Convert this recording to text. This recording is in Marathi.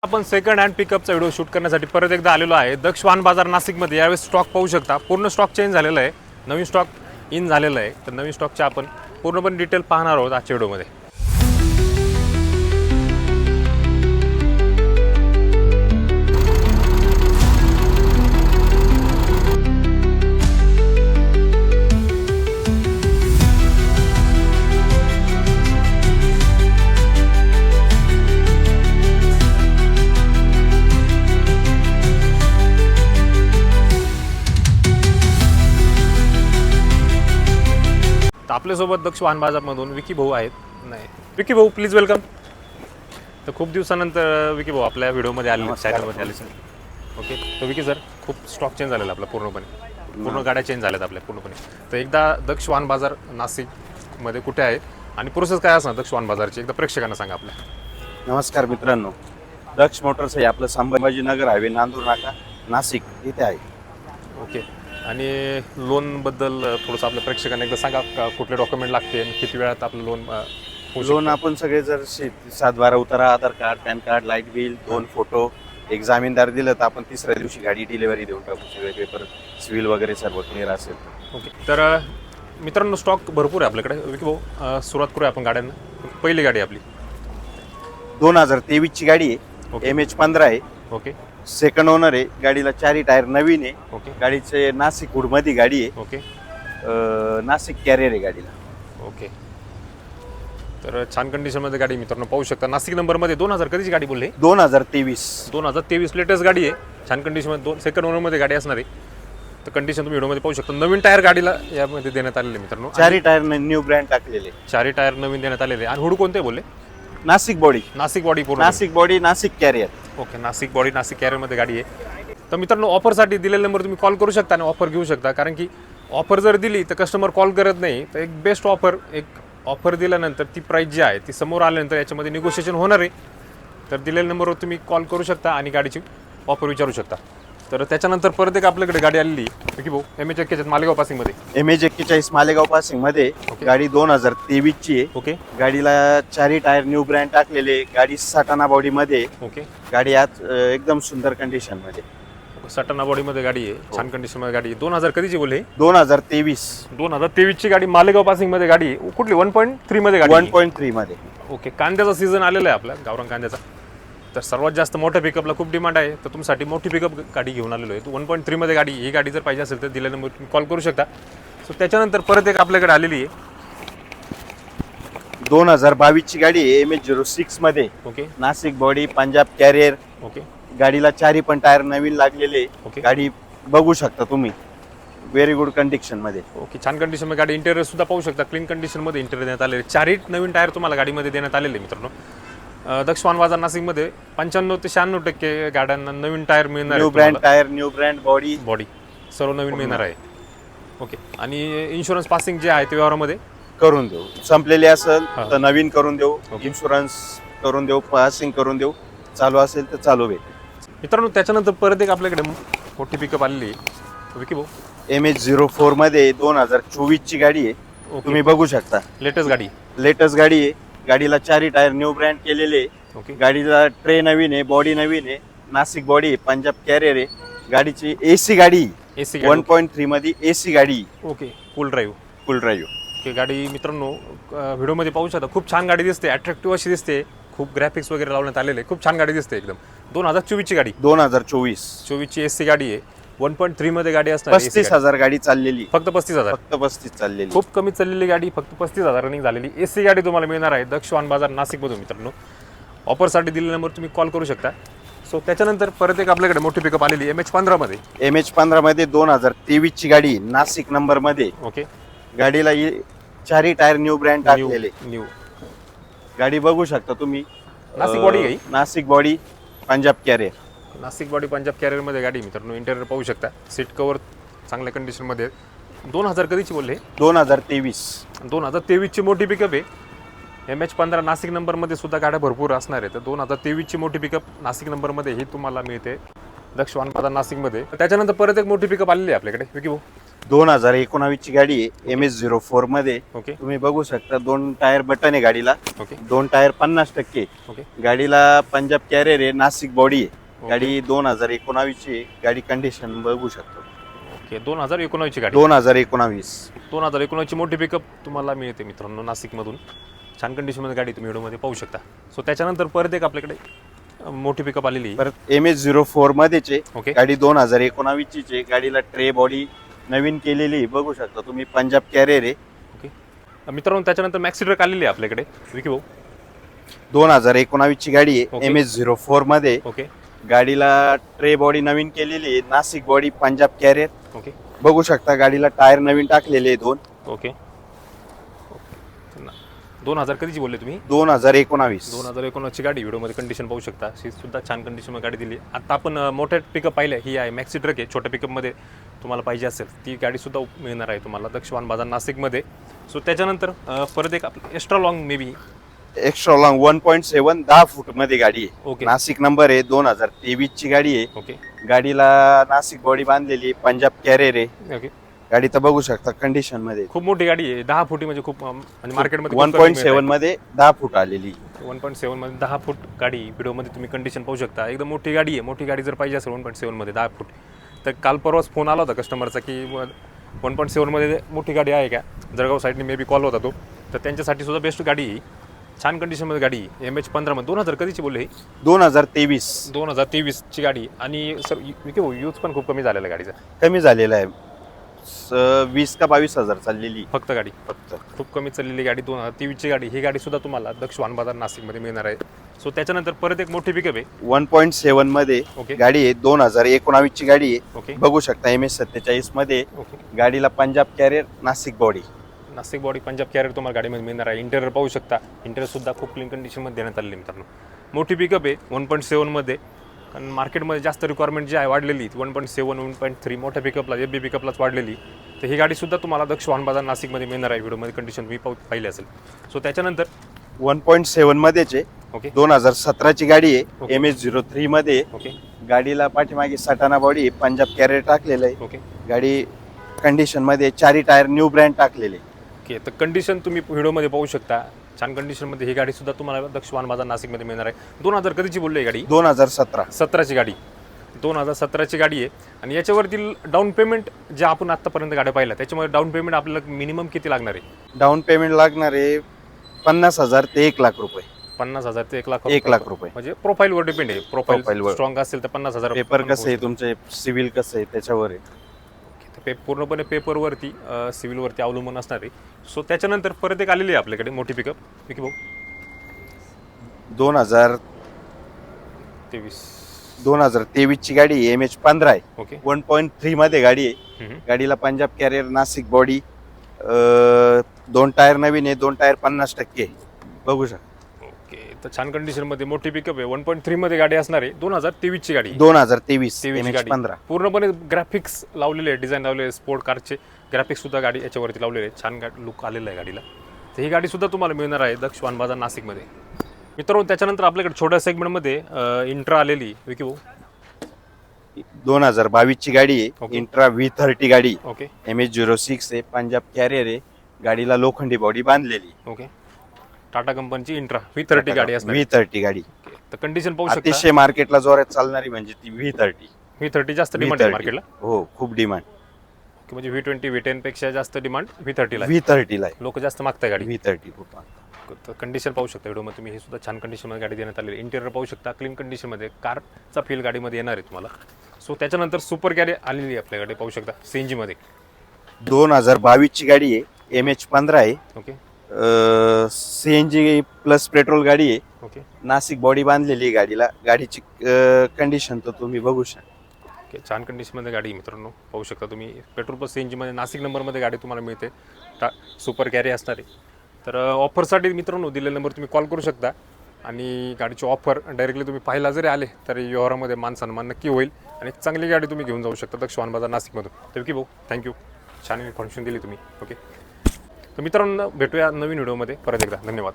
आपण सेकंड हँड पिकअपचा व्हिडिओ शूट करण्यासाठी परत एकदा आलेलो आहे दक्ष वाहन बाजार नाशिकमध्ये। यावेळेस स्टॉक पाहू शकता, पूर्ण स्टॉक चेंज झालेला आहे, नवीन स्टॉक इन झालेला आहे। तर नवीन स्टॉकचे आपण पूर्णपणे डिटेल पाहणार आहोत आजच्या व्हिडिओमध्ये। आपल्यासोबत दक्ष वाहन बाजारमधून विकी भाऊ आहेत। नाही विकी भाऊ, प्लीज वेलकम। तर खूप दिवसानंतर विकी भाऊ आपल्या व्हिडिओमध्ये आले, चॅनलमध्ये आले सर। ओके, तर विकी सर, खूप स्टॉक चेंज झालेला आपला पूर्णपणे, पूर्ण गाड्या चेंज झाल्यात आपल्या पूर्णपणे। तर एकदा दक्ष वाहन बाजार नाशिकमध्ये कुठे आहे आणि प्रोसेस काय असणार दक्ष वाहन बाजारची, एकदा प्रेक्षकांना सांगा आपल्या। नमस्कार मित्रांनो, दक्ष मोटर्स हे आपलं संभाजीनगर हायवे नांदूर नाका नाशिक इथे आहे। ओके, आणि लोनबद्दल थोडंसं आपल्या प्रेक्षकांना एकदा सांगा, कुठले डॉक्युमेंट लागते आणि किती वेळात आपलं लोन आपण सगळे जर 7/12 उतारा, Aadhaar card, PAN card, light bill, 2 photo, एक जामीनदार दिलं तर आपण तिसऱ्या दिवशी गाडी डिलिव्हरी देऊन टाकू। सगळे पेपर सिव्हिल वगैरे सर्व क्लिअर असेल। ओके, तर मित्रांनो स्टॉक भरपूर आहे आपल्याकडे। विकी भाऊ, सुरुवात करूया आपण गाड्यांना। पहिली गाडी आपली 2023 ची गाडी आहे, ओके। MH15 आहे। ओके सेकंड ओनर आहे, गाडीला 4 टायर नवीन आहे। ओके गाडीचे नाशिक हुड मध्ये गाडी आहे। ओके, नाशिक कॅरियर आहे गाडीला। ओके, तर छान कंडिशनमध्ये गाडी मित्रांनो पाहू शकता। नाशिक नंबरमध्ये 2000 कधीची गाडी बोलले? 2023 लेटेस्ट गाडी आहे, छान कंडिशनमध्ये, सेकंड ओनरमध्ये गाडी असणार आहे। तर कंडिशन तुम्ही व्हिडिओमध्ये पाहू शकता। नवीन टायर गाडीला यामध्ये देण्यात आलेले मित्रांनो, 4 टायर न्यू ब्रँड टाकलेले, 4 टायर नवीन देण्यात आलेले। आणि हुड कोणते बोलले? नाशिक बॉडी, नाशिक बॉडी पूर्ण, Nashik body, Nashik carrier. Okay, Nashik body, Nashik कॅरियरमध्ये गाडी आहे। तर मित्रांनो ऑफरसाठी दिलेला नंबर तुम्ही कॉल करू शकता आणि ऑफर घेऊ शकता, कारण की ऑफर जर दिली तर कस्टमर कॉल करत नाही। तर एक बेस्ट ऑफर, एक ऑफर दिल्यानंतर ती प्राईस जी आहे ती समोर आल्यानंतर याच्यामध्ये निगोशिएशन होणार आहे। तर दिलेल्या नंबरवर तुम्ही कॉल करू शकता आणि गाडीची ऑफर विचारू शकता। तर त्याच्यानंतर परत एक आपल्याकडे गाडी आलेली की भाऊ MH41 Malegaon पासिंगमध्ये, MH41 Malegaon passing मध्ये गाडी 2023 ची आहे। ओके, गाडीला 4 टायर न्यू ब्रँड टाकलेले, गाडी सटाणा बॉडी मध्ये। ओके, गाडी आज एकदम सुंदर कंडिशन मध्ये, सटाणा बॉडीमध्ये गाडी आहे, छान कंडिशनमध्ये गाडी आहे। 2000 कधीची बोलले? 2023 ची गाडी, मालेगाव पासिंगमध्ये गाडी आहे। कुठली? 1.3 मध्ये गाडी? 1.3 मध्ये। ओके, कांद्याचा सीझन आलेला आहे आपला, गावरान कांद्याचा। तर सर्वात जास्त मोठ्या पिकअपला खूप डिमांड आहे, तर तुमच्यासाठी मोठी पिकअप गाडी घेऊन आलेलो आहे। 1.3 मध्ये गाडी, ही गाडी जर पाहिजे असेल तर दिलेल्या नंबर तुम्ही कॉल करू शकता। सो त्याच्यानंतर परत एक आपल्याकडे आलेली आहे 2022 ची गाडी आहे, MH06 मध्ये। Okay, Nashik body, Punjab carrier. Okay, गाडीला 4 पण टायर नवीन लागलेले। ओके, गाडी बघू शकता तुम्ही, व्हेरी गुड कंडिशन मध्ये। ओके, छान कंडिशन मध्ये गाडी। इंटेरियर सुद्धा पाहू शकता, क्लीन कंडिशन मध्ये इंटेरियर देण्यात आलेले। 4 नवीन टायर तुम्हाला गाडीमध्ये देण्यात आलेले मित्रांनो। दक्ष वाहन बाजार नाशिकमध्ये 95 ते 96% गाड्यांना नवीन टायर मिळणार, new brand tyre, new brand body सर्व नवीन मिळणार आहे। ओके, आणि इन्शुरन्स पासिंग जे आहे ते व्यवहारामध्ये करून देऊ, संपलेली असेल हा। तर नवीन करून देऊ, ओके। इन्शुरन्स करून देऊ, पासिंग करून देऊ, चालू असेल तर चालू भेट। मित्रांनो त्याच्यानंतर परत एक आपल्याकडे मोठी पिकअप आलेली आहे विकी भाऊ, MH04 मध्ये 2024 ची गाडी आहे। ओके, तुम्ही बघू शकता, लेटेस्ट गाडी। लेटेस्ट गाडी आहे। गाडीला 4 टायर न्यू ब्रँड केलेले। ओके, गाडीला ट्रे नवीन आहे, बॉडी नवीन आहे, नाशिक बॉडी आहे, पंजाब कॅरियर आहे। गाडीची AC गाडी, AC 1.3 मध्ये AC गाडी, ओके, फुल ड्राईव्ह। फुल ड्राईव्ह। ओके, गाडी मित्रांनो व्हिडिओमध्ये पाहू शकता, खूप छान गाडी दिसते, अट्रॅक्टिव्ह अशी दिसते, खूप ग्राफिक्स वगैरे लावण्यात आलेले, खूप छान गाडी दिसते एकदम। 2024 ची गाडी, 2024 ची AC गाडी आहे, 1.3 मध्ये गाडी असणार। 35,000 गाडी चाललेली, फक्त 35,000, फक्त 35 चाललेली, खूप कमी चाललेली गाडी, फक्त 35,000 रनिंग झालेली AC गाडी तुम्हाला मिळणार आहे दक्ष वाहन बाजार नाशिकमधून मित्रांनो। ऑफरसाठी दिलेल्या नंबर तुम्ही कॉल करू शकता। सो त्याच्यानंतर परत एक आपल्याकडे मोठी पिकअप आलेली MH15 मध्ये, MH15 मध्ये 2023 ची गाडी, नाशिक नंबर मध्ये। ओके, गाडीला 4 टायर न्यू ब्रँड टाकलेले। न्यू गाडी बघू शकता तुम्ही, नाशिक बॉडी आहे, Nashik body, Punjab carrier. Nashik body, Punjab कॅरियरमध्ये गाडी मित्रांनो। इंटेरियर पाहू शकता, सीट कवर चांगल्या कंडिशनमध्ये। 2000 कधीची बोलले? 2023 ची मोठी पिकअप आहे। MH15 नाशिक नंबरमध्ये सुद्धा गाड्या भरपूर असणार आहे। तर 2023 ची मोठी पिकअप नाशिक नंबरमध्ये ही तुम्हाला मिळते दक्ष वाहन बाजार नाशिकमध्ये। त्याच्यानंतर परत एक मोठी पिकअप आलेली आहे आपल्याकडे विकी भाऊ, 2019 ची गाडी आहे MS04 मध्ये. ओके तुम्ही बघू शकता 2 टायर बटन आहे गाडीला, ओके 2 टायर 50%. ओके गाडीला पंजाब कॅरियर आहे, नाशिक बॉडी आहे. गाडी 2019 ची गाडी कंडिशन बघू शकतो. ओके 2019 ची गाडी 2019. 2019 ची मोठी पिकअप तुम्हाला मिळते मित्रांनो नाशिकमधून. छान कंडिशनमध्ये गाडी तुम्ही व्हिडिओमध्ये पाहू शकता. सो त्याच्यानंतर परत एक आपल्याकडे मोठी पिकअप आलेली आहे. परत MS04 मध्येच आहे. ओके गाडी 2019 ची आहे. गाडीला ट्रे बॉडी नवीन केलेली आहे. बघू शकता तुम्ही, पंजाब कॅरियर आहे. ओके मित्रांनो त्याच्यानंतर मॅक्सी ट्रक आलेली आहे आपल्याकडे विकी भाऊ. 2019 ची गाडी आहे ओके. MS04 मध्ये. ओके गाडीला ट्रे बॉडी नवीन केलेली आहे, Nashik body Punjab carrier. Okay बघू शकता गाडीला टायर नवीन टाकलेले आहे 2. ओके 2000 कधीची बोलले तुम्ही? 2019. 2019 ची गाडी व्हिडिओमध्ये कंडिशन पाहू शकता. ही सुद्धा छान कंडिशनमध्ये गाडी दिली. आता आपण मोठ्या पिकअप पाहिलं, ही आहे मॅक्सी ट्रक आहे. छोट्या पिकअपमध्ये तुम्हाला पाहिजे असेल ती गाडी सुद्धा मिळणार आहे तुम्हाला दक्षिण बाजार नाशिकमध्ये. सो त्याच्यानंतर परत एक आपलं extra long may be extra long 1.7 10 फूट मध्ये गाडी आहे. ओके नाशिक नंबर आहे, 2023 ची गाडी आहे. ओके गाडीला नाशिक बॉडी बांधलेली आहे, पंजाब कॅरियर आहे. ओके गाडी तर बघू शकता कंडिशन मध्ये. खूप मोठी गाडी आहे. 10 फुटी म्हणजे खूप म्हणजे मार्केटमध्ये 1.7 मध्ये 10 फूट आलेली. 1.7 मध्ये 10 फूट गाडी व्हिडिओमध्ये तुम्ही कंडिशन पाहू शकता. एकदम मोठी गाडी आहे. मोठी गाडी जर पाहिजे असेल 1.7 मध्ये 10 फूट, तर काल परवाच फोन आला होता कस्टमरचा की 1.7 मध्ये मोठी गाडी आहे का, जळगाव साईडने मे बी कॉल होता तो. तर त्यांच्यासाठी सुद्धा बेस्ट गाडी आहे. छान कंडिशनमध्ये गाडी MH15 मध्ये. 2000 कधीची बोलले ही? 2023. 2023 ची गाडी. आणि सर यूज पण खूप कमी झालेला गाडीचा. कमी झालेला आहे. 20 का 22 हजार चाललेली फक्त गाडी फक्त. खूप कमी चाललेली गाडी 2023 ची गाडी. ही गाडी सुद्धा तुम्हाला दक्षिण बाजार नाशिकमध्ये मिळणार आहे. सो त्याच्यानंतर परत एक मोठी पिकअप आहे 1.7 मध्ये ओके गाडी आहे. 2019 ची गाडी आहे. ओके बघू शकता MS47 मध्ये. ओके गाडीला Punjab carrier, Nashik body. Nashik body Punjab carrier तुम्हाला गाडीमध्ये मिळणार आहे. इंटेरियर पाहू शकता. इंटेरियर सुद्धा खूप क्लीन कंडिशनमध्ये देण्यात आलेली मित्रांनो. मोठी पिकअप आहे 1.7 मध्ये. कारण मार्केटमध्ये जास्त रिक्वायरमेंट जी आहे वाढलेली 1.7 1.3 मोठ्या पिकअपला FB पिकअपलाच वाढलेली. तर ही गाडी सुद्धा तुम्हाला दक्षिण बाजार नाशिकमध्ये मिळणार आहे. व्हिडिओमध्ये कंडिशन तुम्ही पाहिली असेल. सो त्याच्यानंतर 1.7 मध्येच आहे. ओके 2017 ची गाडी आहे. ओके. MS03 मध्ये. ओके गाडीला पाठीमागे सटाणा बॉडी आहे, पंजाब कॅरियर टाकलेलं आहे. ओके गाडी कंडिशन मध्ये 4 टायर न्यू ब्रँड टाकलेले. ओके तर कंडिशन तुम्ही व्हिडिओमध्ये पाहू शकता. छान कंडिशनमध्ये ही गाडी सुद्धा तुम्हाला दक्षिण बाजार नाशिकमध्ये मिळणार आहे. 2000 कधीची बोलली ही गाडी? 2017. 17ची गाडी. 2017ची गाडी आहे. आणि याच्यावरती डाऊन पेमेंट जे आपण आतापर्यंत गाड्या पाहिल्या त्याच्यामध्ये डाऊन पेमेंट आपल्याला मिनिमम किती लागणार आहे? डाऊन पेमेंट लागणार आहे 50,000 ते 1 लाख रुपये. 50,000 ते 1 लाख 1 लाख रुपये. म्हणजे प्रोफाईलवर डिपेंड आहे. प्रोफाईल प्रोफाईलवर. स्ट्रॉंग असेल तर 50,000. पेपर कसं आहे तुमचे, सिव्हिल कसं आहे त्याच्यावर आहे. पूर्णपणे पेपरवरती सिव्हिलवरती अवलंबून असणार आहे. सो त्याच्यानंतर परत एक आलेली आहे आपल्याकडे मोठी पिकअप विकी भाऊ. 2023 ची गाडी आहे. MH15 आहे. ओके 1.3 मध्ये गाडी आहे. गाडीला Punjab carrier, Nashik body. 2 tyre नवीन आहे, 2 टायर 50%. बघू शकता. ओके तर छान कंडिशनमध्ये मोठी पिकअप आहे. 1.3 मध्ये गाडी असणार आहे. 2023 ची गाडी. 2023 गाडी. MH15. पूर्णपणे ग्राफिक्स लावलेले आहे, डिझाईन लावलेले आहे, स्पोर्ट कारचे ग्राफिक्स सुद्धा गाडी याच्यावरती लावलेले आहे. छान लुक आलेला आहे गाडीला. तर ही गाडी सुद्धा तुम्हाला मिळणार आहे दक्षिण बाजार नाशिकमध्ये मित्रांनो. त्याच्यानंतर आपल्याकडे छोट्या सेगमेंटमध्ये इंट्रा आलेली विकी भाऊ. 2022 ची गाडी आहे. ओके. इंट्रा V30 गाडी. ओके MH06 आहे, पंजाब कॅरियर आहे. गाडीला लोखंडी बॉडी बांधलेली. ओके टाटा कंपनीची इंट्रा V30 गाडी असणार. V30 गाडी. ओके, तर कंडिशन पाहू शकता. अतिशय मार्केटला जोरात चालणारी म्हणजे ती V30. V30 जास्त डिमांड आहे मार्केटला. हो, खूप डिमांड. म्हणजे V20 V10 पेक्षा जास्त डिमांड V30 ला. V30 ला लोक जास्त मागताय गाडी. V30 खूप. तर कंडिशन पाहू शकता व्हिडिओमध्ये तुम्ही. हे सुद्धा छान कंडिशनमध्ये गाडी देण्यात आलेली. इंटेरियर पाहू शकता क्लीन कंडिशनमध्ये. कारचा फील गाडीमध्ये येणार आहे तुम्हाला. सो त्याच्यानंतर सुपर कॅरी आलेली आहे आपल्याकडे पाहू शकता CNG मध्ये. 2022 ची गाडी आहे. MH15 आहे. ओके CNG प्लस पेट्रोल गाडी आहे. ओके नाशिक बॉडी बांधलेली आहे गाडीला. गाडीची कंडिशन तर तुम्ही बघू शकता. ओके छान कंडिशनमध्ये गाडी मित्रांनो पाहू शकता तुम्ही. पेट्रोल प्लस CNG मध्ये नाशिक नंबरमध्ये गाडी तुम्हाला मिळते. सुपर कॅरी असणार आहे. तर ऑफरसाठी मित्रांनो दिलेला नंबर तुम्ही कॉल करू शकता. आणि गाडीची ऑफर डायरेक्टली तुम्ही पाहायला जरी आले तर व्यवहारामध्ये मान सन्मान नक्की होईल. आणि चांगली गाडी तुम्ही घेऊन जाऊ शकता दक्षिण बाजार नाशिकमधून. तर की भाऊ थँक्यू, छान इन्फॉर्मेशन दिली तुम्ही. ओके तर मित्रांनो भेटूया नवीन व्हिडिओमध्ये परत एकदा. धन्यवाद.